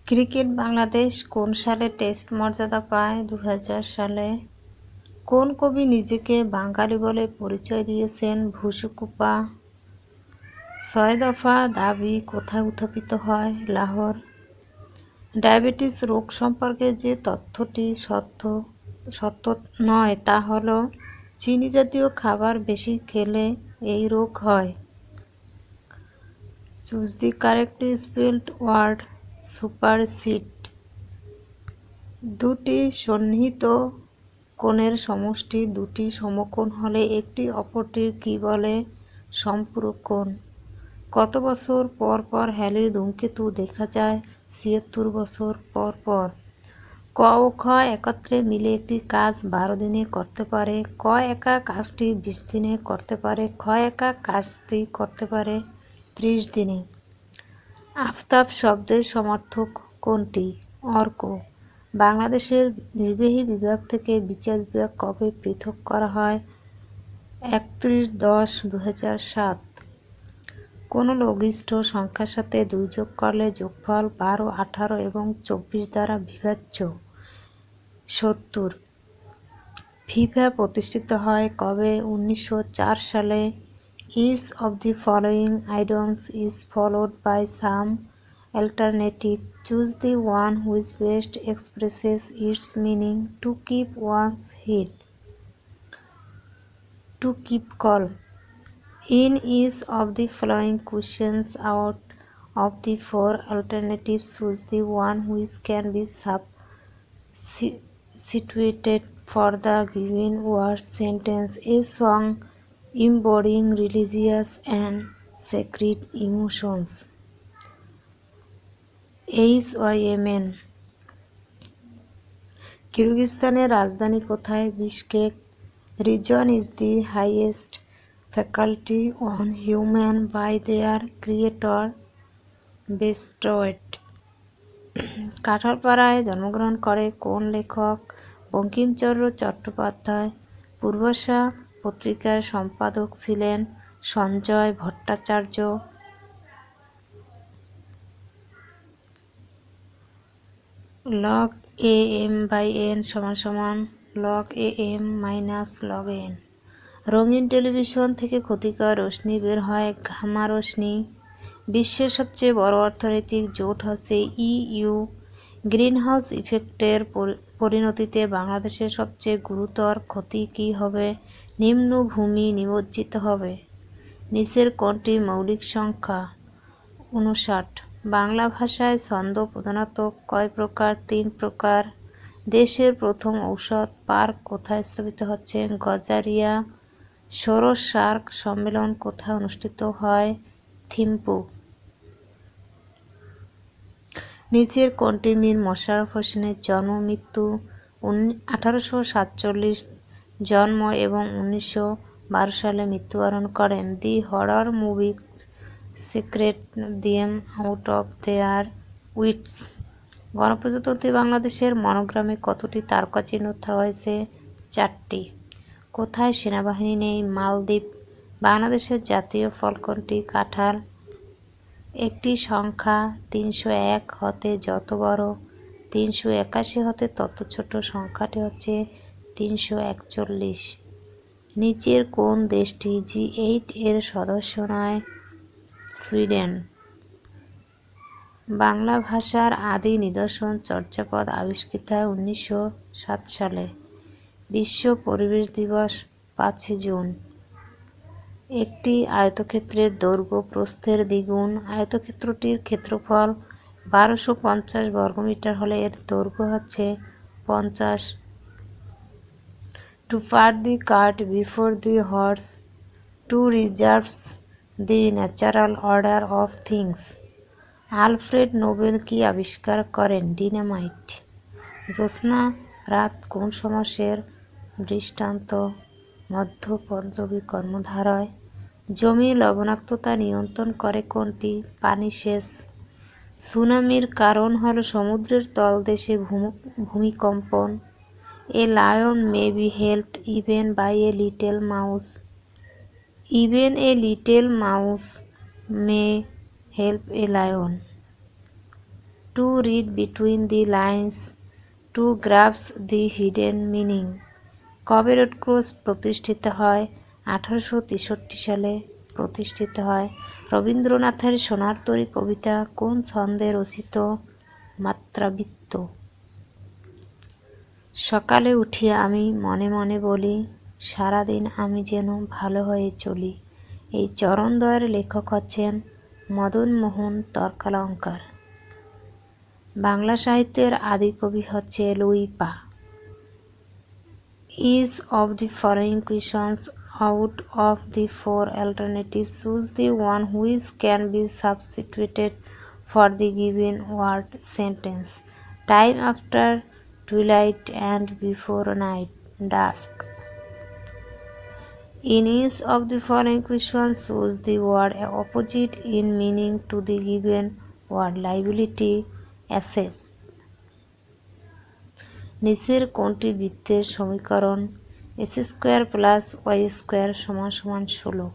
Cricket Bangladesh কোন সালে test মর্যাদা পায়? 2000 সালে। কোন কবি নিজেকে বাঙালি বলে পরিচয় দিয়েছেন? ভুসুকুপা। 6 দফা দাবি কোথায় উত্থাপিত হয়? লাহোর। ডায়াবেটিস রোগ সম্পর্কে যে তথ্যটি সত্য নয় তা হলো চিনি জাতীয় খাবার বেশি খেলে এই রোগ হয়। Choose the correctly spelled word supersede. দুটি সন্নিহিত কোণের সমষ্টি দুটি সমকোণ হলে একটি অপরটির কী বলে? সম্পূরক কোণ। কত বছর পর পর হ্যালির ধূমকেতু দেখা যায়? 76 বছর পর পর। ক ও খ একত্রে মিলে একটি কাজ 12 দিনে করতে পারে। ক একা কাজটি 20 দিনে করতে পারে। খ একা কাজটি করতে পারে 30 দিনে। আফতাব শব্দের সমার্থক কোনটি? অর্ক। বাংলাদেশের নির্বাহী বিভাগ থেকে বিচার বিভাগ কবে পৃথক করা হয়? 31/10/2007। কোনো লঘিষ্ঠ সংখ্যার সাথে 2 যোগ করলে যোগফল 12, 18 এবং 24 দ্বারা বিভাজ্য। 70। ফিফা প্রতিষ্ঠিত হয় কবে? 1904 সালে। Each of the following items is followed by some alternative. Choose the one which best expresses its meaning. To keep one's head. To keep calm. In each of the following questions out of the 4 alternatives, choose the one which can be substituted for the given word sentence. A song embodying religious and sacred emotions. HYMN. কিরগিজস্তানের রাজধানী কোথায়? Bishkek. Reason is the highest faculty on human by their creator bestowed. কাঁঠালপাড়ায় জন্মগ্রহণ করে কোন লেখক? বঙ্কিমচন্দ্র চট্টোপাধ্যায়। পূর্বাশা পত্রিকার সম্পাদক ছিলেন Sanjay Bhattacharya. log AM/n = log AM - log n। রঙিন টেলিভিশন থেকে ক্ষতিকর রশ্মি বের হয় গামা রশ্মি। বিশ্বের সবচেয়ে বড় অর্থনৈতিক জোট হচ্ছে EU। গ্রিনহাউস ইফেক্টের পরিণতিতে বাংলাদেশের সবচেয়ে গুরুতর ক্ষতি কী হবে? নিম্নভূমি নিমজ্জিত হবে। নিচের কোনটি মৌলিক সংখ্যা? 59। বাংলা ভাষায় ছন্দ প্রধানত কয় প্রকার? 3 প্রকার। দেশের প্রথম ঔষধ পার্ক কোথায় স্থাপিত হচ্ছে? গজারিয়া। ষোড়শ সার্ক সম্মেলন কোথায় অনুষ্ঠিত হয়? থিম্পু। নিচের কোনটি মীর মশাররফ হোসেনের জন্ম মৃত্যু? 1847 জন্ম এবং 1912 সালে মৃত্যুবরণ করেন। The horror movie scared them out of their wits. গণপ্রজাতন্ত্রী বাংলাদেশের মনোগ্রামে কতটি তারকা চিহ্ন রয়েছে? 4টি। কোথায় সেনাবাহিনী নেই? মালদ্বীপ। বাংলাদেশের জাতীয় ফল কোনটি? কাঁঠাল। একটি সংখ্যা 301 হতে যত বড় 381 হতে তত ছোট সংখ্যাটি হচ্ছে 341। নিচের কোন দেশটি G8 এর সদস্য নয়? সুইডেন। বাংলা ভাষার আদি নিদর্শন চর্যাপদ আবিষ্কৃত হয় 1907 সালে। বিশ্ব পরিবেশ দিবস 5 জুন। একটি আয়তক্ষেত্রের দৈর্ঘ্য প্রস্থের দ্বিগুণ। আয়তক্ষেত্রটির ক্ষেত্রফল 1250 বর্গমিটার হলে এর দৈর্ঘ্য হচ্ছে 50। To put the cart before the horse, to reverse the natural order of things. Alfred Nobel কি আবিষ্কার করেন? ডিনামাইট। জ্যোৎস্না রাত কোন সমাসের দৃষ্টান্ত? মধ্য পল্লবী কর্মধারয়। জমির লবণাক্ততা নিয়ন্ত্রণ করে কোনটি? পানি সেচ। সুনামির কারণ হল সমুদ্রের তলদেশে ভূমিকম্পন। A lion may be helped even by a little mouse. Even a little mouse may help a lion. to read between the lines, to grasp the hidden meaning। কবে রেড ক্রস প্রতিষ্ঠিত হয়? 1863 সালে প্রতিষ্ঠিত হয়। রবীন্দ্রনাথের সোনার তরী কবিতা কোন ছন্দে রচিত? মাত্রাবৃত্ত। সকালে উঠিয়া আমি মনে মনে বলি, সারাদিন আমি যেন ভালো হয়ে চলি। এই চরণদ্বয়ের লেখক হচ্ছেন মদনমোহন তর্কালঙ্কার। বাংলা সাহিত্যের আদি কবি হচ্ছে লুই পা। Each of the following questions out of the four alternatives, choose the one which can be substituted for the given word sentence. Time after twilight and before night, dusk. In each of the following questions, choose the word opposite in meaning to the given word. Liability, assets. নিচের কোনটি বৃত্তের সমীকরণ? x² + y² = 16।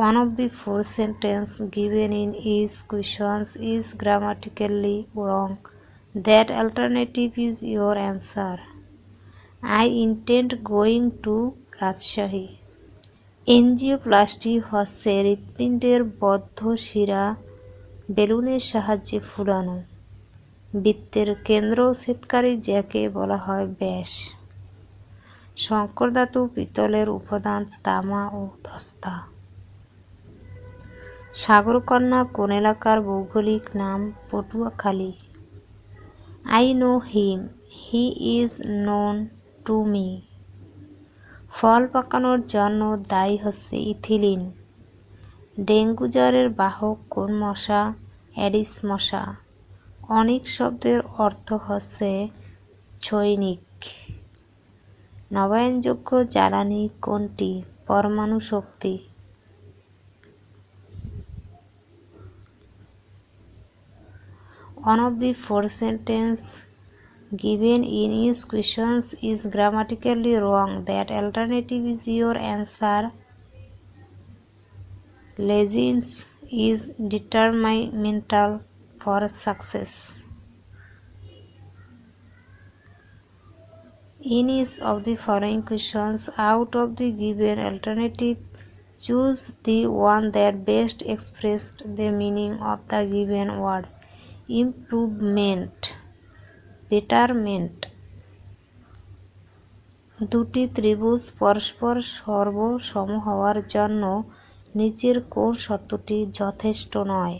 One of the four sentences given in each question is grammatically wrong. That alternative is your answer. I intend going to Rajshahi. Angioplasty হচ্ছে হৃৎপিণ্ডের বদ্ধ শিরা বেলুনের সাহায্যে ফুলানো। বৃত্তের কেন্দ্রচ্ছেদকারী যাকে বলা হয় ব্যাস। সংকর ধাতু পিতলের উপাদান তামা ও দস্তা। সাগরকন্যা কোন এলাকার ভৌগোলিক নাম? Patuakhali. I know him, he is known to me। ফল পাকানোর জন্য দায়ী হচ্ছে ইথিলিন। ডেঙ্গু জ্বরের বাহক কোন মশা? অ্যাডিস মশা। অনিক শব্দের অর্থ হচ্ছে সৈনিক। নবায়নযোগ্য জ্বালানি কোনটি? পরমাণু শক্তি। One of the four sentences given in each question is grammatically wrong. That alternative is your answer. Laziness is detrimental for success. In each of the following questions, out of the given alternative, choose the one that best expressed the meaning of the given word. Improvement, betterment। দুটি ত্রিভুজ পরস্পর সর্বসম হওয়ার জন্য নিচের কোন শর্তটি যথেষ্ট নয়?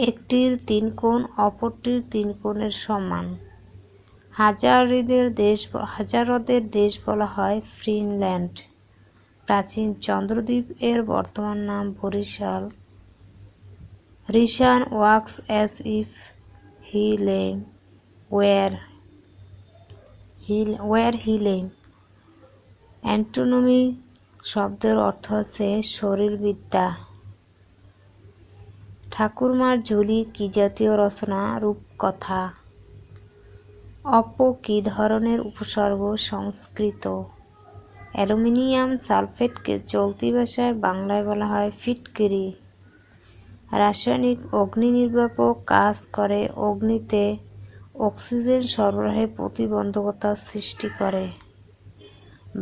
একটির 3 কোণ অপরটির 3 কোণের সমান। হাজারদের দেশ বলা হয় ফিনল্যান্ড। প্রাচীন চন্দ্রদ্বীপ এর বর্তমান নাম Barishal. Rishan walks as if he lame were he lame. Antonymy শব্দের অর্থ হচ্ছে শরীরবিদ্যা। ঠাকুরমার ঝুলি কি জাতীয় রচনা? রূপকথা। অপ কি ধরনের উপসর্গ? সংস্কৃত। অ্যালুমিনিয়াম সালফেটকে চলতি ভাষায় বাংলায় বলা হয় ফিটকিরি। রাসায়নিক অগ্নি নির্বাপক কাজ করে অগ্নিতে অক্সিজেন সরবরাহে প্রতিবন্ধকতা সৃষ্টি করে।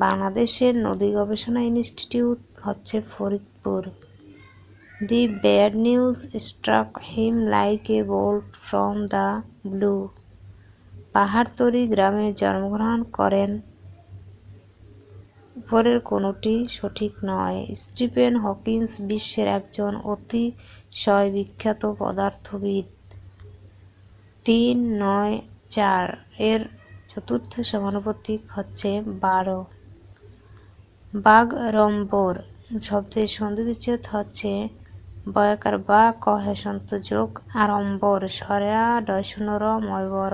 বাংলাদেশের নদী গবেষণা ইনস্টিটিউট হচ্ছে Faridpur. The bad news struck him like a bolt from the blue. Pahartali গ্রামে জন্মগ্রহণ করেন। উপরের কোনটি সঠিক নয়? স্টিফেন হকিং বিশ্বের একজন অতিশয় বিখ্যাত পদার্থবিদ। 3, 9, 4 এর চতুর্থ সমানুপাতিক হচ্ছে 12। বাগড়ম্বর শব্দের সন্ধিবিচ্ছেদ হচ্ছে বয়াকার বা ক হেসন্ত যোগ আড়ম্বর সরেয়া ডয়শূন্য র ময়বর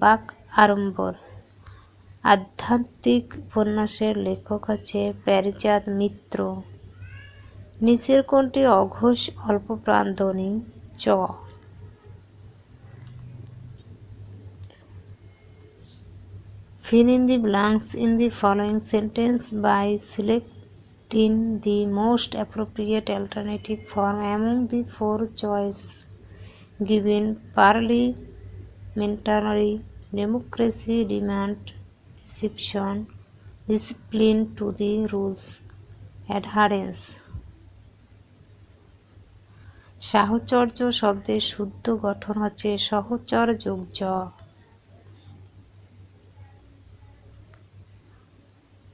বাক আড়ম্বর। আধ্যাত্মিক উপন্যাসের লেখক হচ্ছে প্যারিজাত মিত্র। নিচের কোনটি অঘোষ অল্পপ্রাণ ধ্বনি? চ। Fill in the blanks in the following sentence by selecting in the most appropriate alternative form among the four choices given. Parliamentary democracy demands discipline to the rules, adherence. সাহচর্য শব্দের শুদ্ধ গঠন হচ্ছে সহচর যোগ জ।